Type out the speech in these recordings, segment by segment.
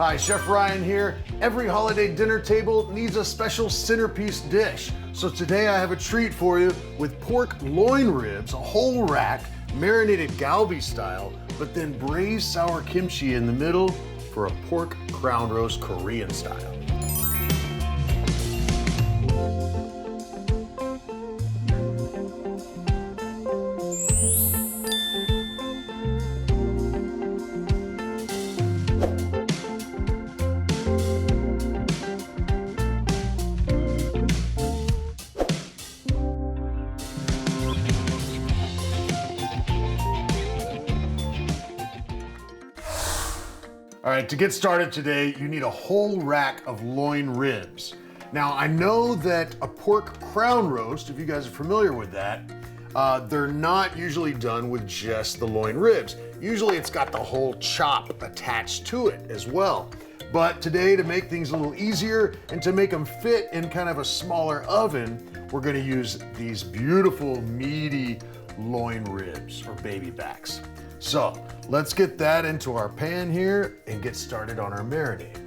Hi, Chef Ryan here. Every holiday dinner table needs a special centerpiece dish. So today I have a treat for you with pork loin ribs, a whole rack, marinated galbi style, but then braised sour kimchi in the middle for a pork crown roast Korean style. All right, to get started today, you need a whole rack of loin ribs. Now, I know that a pork crown roast, if you guys are familiar with that, they're not usually done with just the loin ribs. Usually it's got the whole chop attached to it as well. But today, to make things a little easier and to make them fit in kind of a smaller oven, we're gonna use these beautiful meaty loin ribs or baby backs. So let's get that into our pan here and get started on our marinade.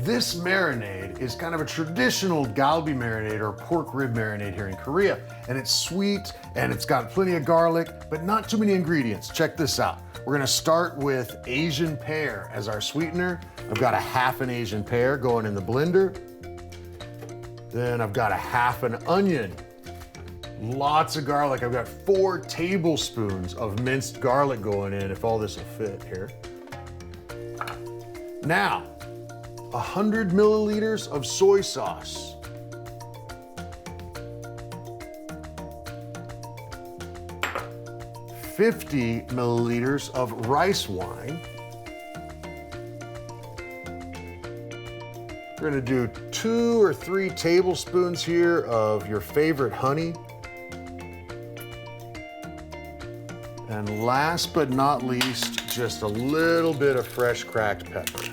This marinade is kind of a traditional galbi marinade or pork rib marinade here in Korea. And it's sweet and it's got plenty of garlic, but not too many ingredients. Check this out. We're gonna start with Asian pear as our sweetener. I've got a half an Asian pear going in the blender. Then I've got a half an onion. Lots of garlic. I've got 4 tablespoons of minced garlic going in, if all this will fit here. Now, 100 milliliters of soy sauce. $50 milliliters of rice wine. We're gonna do 2 or 3 tablespoons here of your favorite honey. And last but not least, just a little bit of fresh cracked pepper.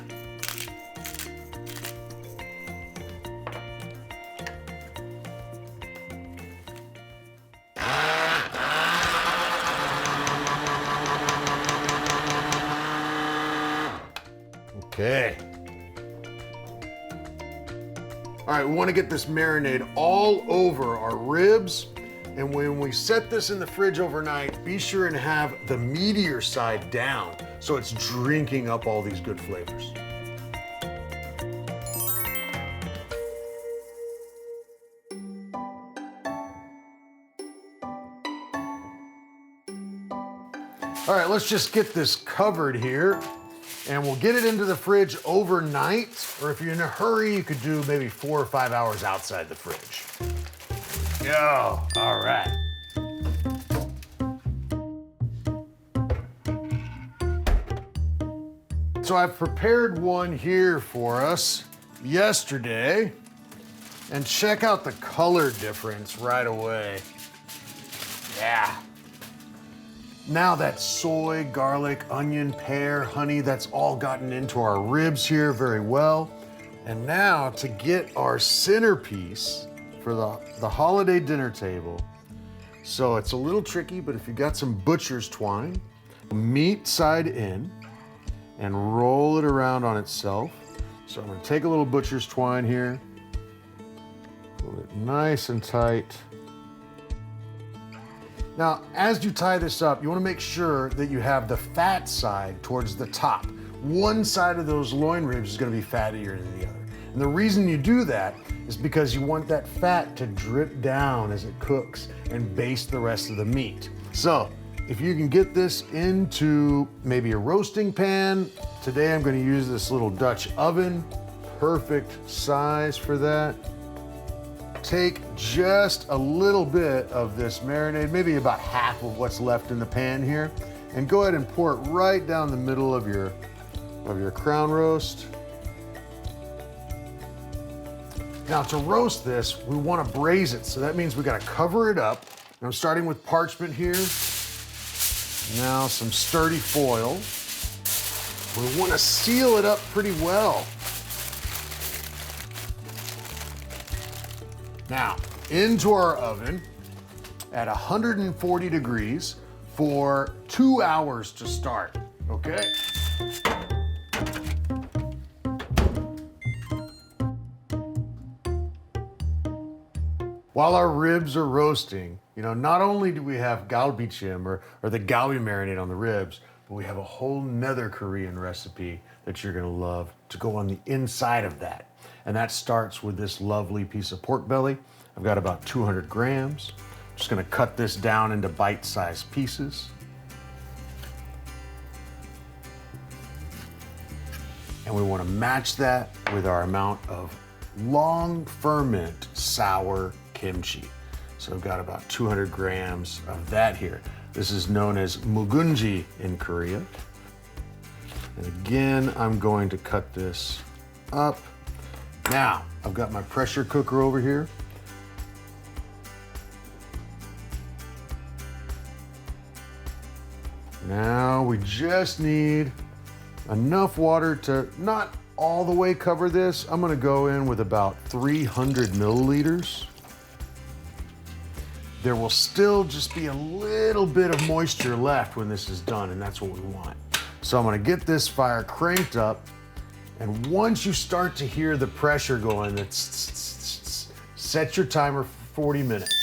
Okay. All right, we want to get this marinade all over our ribs. And when we set this in the fridge overnight, be sure and have the meatier side down so it's drinking up all these good flavors. All right, let's just get this covered here and we'll get it into the fridge overnight, or if you're in a hurry, you could do maybe 4 or 5 hours outside the fridge. Go. All right. So I've prepared one here for us yesterday, and check out the color difference right away. Yeah. Now that soy, garlic, onion, pear, honey, that's all gotten into our ribs here very well. And now to get our centerpiece for the holiday dinner table. So it's a little tricky, but if you got some butcher's twine, meat side in and roll it around on itself. So I'm gonna take a little butcher's twine here, pull it nice and tight. Now, as you tie this up, you wanna make sure that you have the fat side towards the top. One side of those loin ribs is gonna be fattier than the other. And the reason you do that is because you want that fat to drip down as it cooks and baste the rest of the meat. So if you can get this into maybe a roasting pan, today I'm gonna use this little Dutch oven, perfect size for that. Take just a little bit of this marinade, maybe about half of what's left in the pan here, and go ahead and pour it right down the middle of your crown roast. Now to roast this, we want to braise it. So that means we got to cover it up. And I'm starting with parchment here. Now some sturdy foil. We want to seal it up pretty well. Now, into our oven at 140 degrees for 2 hours to start, okay? While our ribs are roasting, you know, not only do we have galbi or the galbi marinade on the ribs, but we have a whole nother Korean recipe that you're gonna love to go on the inside of that. And that starts with this lovely piece of pork belly. I've got about 200 grams. I'm just gonna cut this down into bite-sized pieces. And we wanna match that with our amount of long ferment sour kimchi. So I've got about 200 grams of that here. This is known as 묵은지 in Korea. And again, I'm going to cut this up. Now, I've got my pressure cooker over here. Now we just need enough water to not all the way cover this. I'm gonna go in with about 300 milliliters. There will still just be a little bit of moisture left when this is done, and that's what we want. So I'm gonna get this fire cranked up, and once you start to hear the pressure going, set your timer for 40 minutes.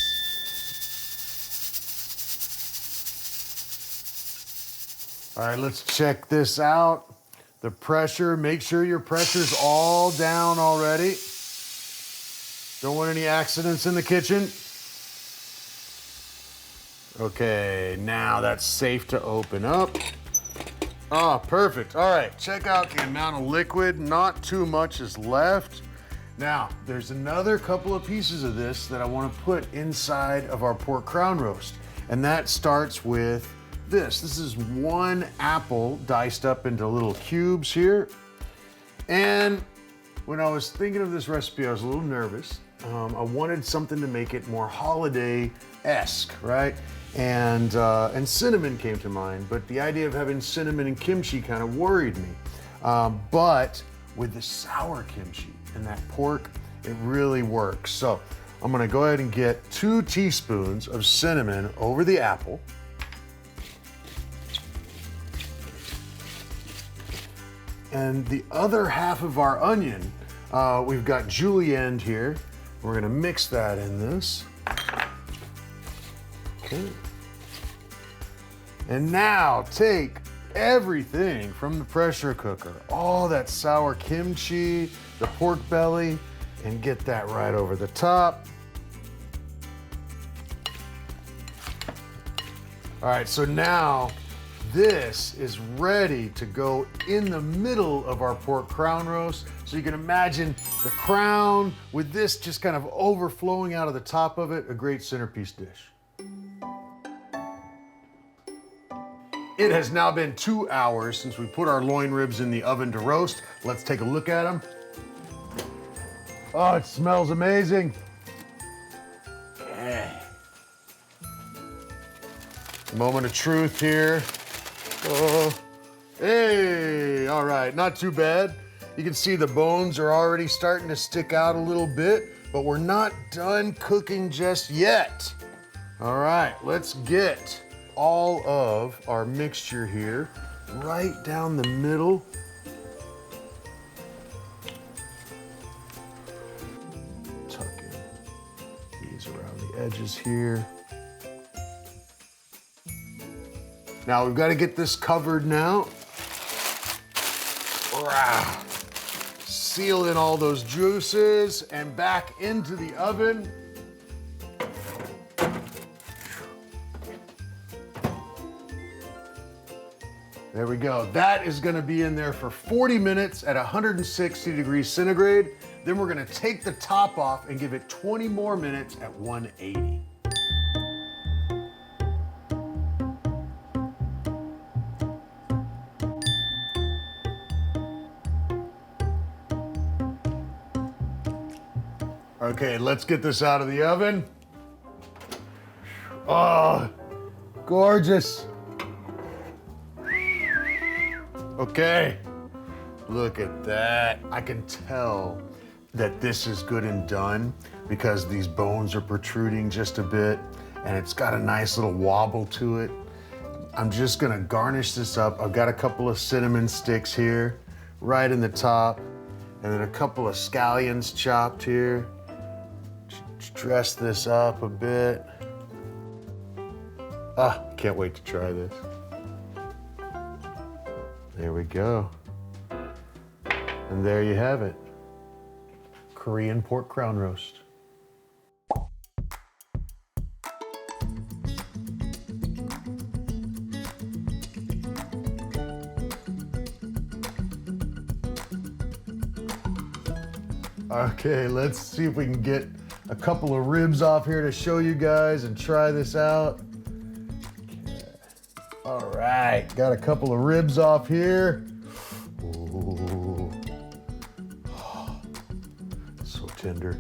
All right, let's check this out. The pressure, make sure your pressure's all down already. Don't want any accidents in the kitchen. Okay, now that's safe to open up. Ah, perfect. All right, check out the amount of liquid. Not too much is left. Now, there's another couple of pieces of this that I want to put inside of our pork crown roast. And that starts with this. This is one apple diced up into little cubes here. And when I was thinking of this recipe, I was a little nervous. I wanted something to make it more holiday-esque, right? And cinnamon came to mind, but the idea of having cinnamon and kimchi kind of worried me. But with the sour kimchi and that pork, it really works. So I'm gonna go ahead and get 2 teaspoons of cinnamon over the apple. And the other half of our onion, we've got julienne here. We're gonna mix that in this. Okay. And now take everything from the pressure cooker, all that sour kimchi, the pork belly, and get that right over the top. All right, so now this is ready to go in the middle of our pork crown roast. So you can imagine the crown with this just kind of overflowing out of the top of it, a great centerpiece dish. It has now been 2 hours since we put our loin ribs in the oven to roast. Let's take a look at them. Oh, it smells amazing. Okay. Moment of truth here. Oh, hey, all right, not too bad. You can see the bones are already starting to stick out a little bit, but we're not done cooking just yet. All right, let's get all of our mixture here right down the middle. Tuck in these around the edges here. Now we've got to get this covered now. Seal in all those juices and back into the oven. There we go. That is gonna be in there for 40 minutes at 160 degrees centigrade. Then we're gonna take the top off and give it 20 more minutes at 180. Okay, let's get this out of the oven. Oh, gorgeous. Okay, look at that. I can tell that this is good and done because these bones are protruding just a bit and it's got a nice little wobble to it. I'm just gonna garnish this up. I've got a couple of cinnamon sticks here, right in the top, and then a couple of scallions chopped here. dress this up a bit. Ah, can't wait to try this. There we go. And there you have it. Korean pork crown roast. Okay, let's see if we can get a couple of ribs off here to show you guys and try this out. Okay. All right, got a couple of ribs off here. Ooh. Oh, so tender.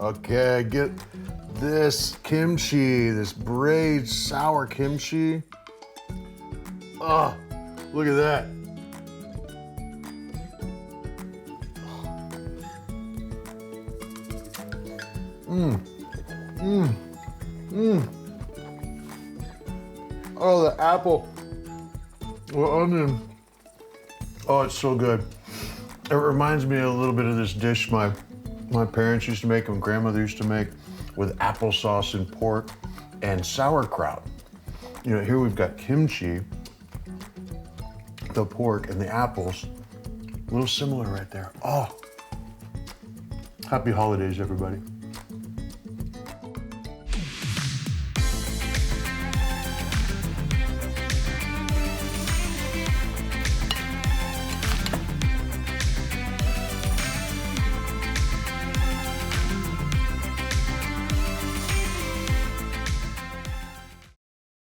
Okay, get this kimchi, this braised sour kimchi. Oh, look at that. Oh, the apple, the onion. Oh, it's so good. It reminds me a little bit of this dish my parents used to make and grandmother used to make with applesauce and pork and sauerkraut. You know, here we've got kimchi, the pork and the apples. A little similar right there. Oh, happy holidays, everybody.